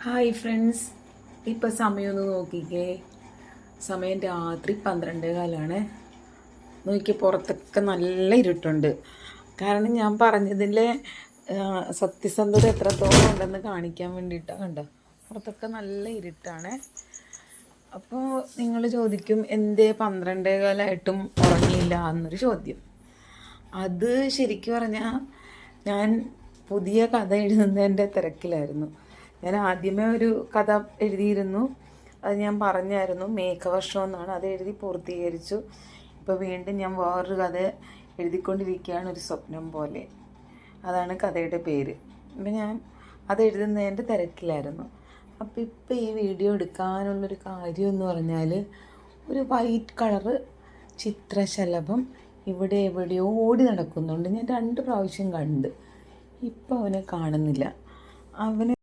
Hi friends, ഇപ്പോൾ സമയമൊന്ന് നോക്കിക്കേ. സമയം രാത്രി 12:15. നോക്കി പുറത്തൊക്കെ നല്ല ഇരുട്ടുണ്ട്. കാരണം ഞാൻ പറഞ്ഞതിലെ സത്യസന്ധത എത്രത്തോളം ഉണ്ടെന്ന് കാണിക്കാൻ വേണ്ടിയിട്ടാണ്. കണ്ടോ, പുറത്തൊക്കെ നല്ല ഇരുട്ടാണ്. അപ്പോൾ നിങ്ങൾ ചോദിക്കും, എന്തേ 12:15 ഉറങ്ങിയില്ല എന്നൊരു ചോദ്യം. അത് ശരിക്കും പറഞ്ഞാൽ ഞാൻ പുതിയ കഥ എഴുതുന്നതിൻ്റെ തിരക്കിലായിരുന്നു. ഞാൻ ആദ്യമേ ഒരു കഥ എഴുതിയിരുന്നു, അത് ഞാൻ പറഞ്ഞായിരുന്നു, മേഘവർഷം എന്നാണ്. അത് എഴുതി പൂർത്തീകരിച്ചു. ഇപ്പോൾ വീണ്ടും ഞാൻ വേറൊരു കഥ എഴുതിക്കൊണ്ടിരിക്കുകയാണ്, ഒരു സ്വപ്നം പോലെ. അതാണ് കഥയുടെ പേര്. അപ്പം ഞാൻ അത് എഴുതുന്നതിൻ്റെ തിരക്കിലായിരുന്നു. അപ്പോൾ ഇപ്പോൾ ഈ വീഡിയോ എടുക്കാനുള്ളൊരു കാര്യം എന്ന് പറഞ്ഞാൽ, ഒരു വൈറ്റ് കളറ് ചിത്രശലഭം ഇവിടെ എവിടെയോ ഓടി നടക്കുന്നുണ്ട്. ഞാൻ 2 പ്രാവശ്യം കണ്ട്. ഇപ്പോൾ അവനെ കാണുന്നില്ല. അവന്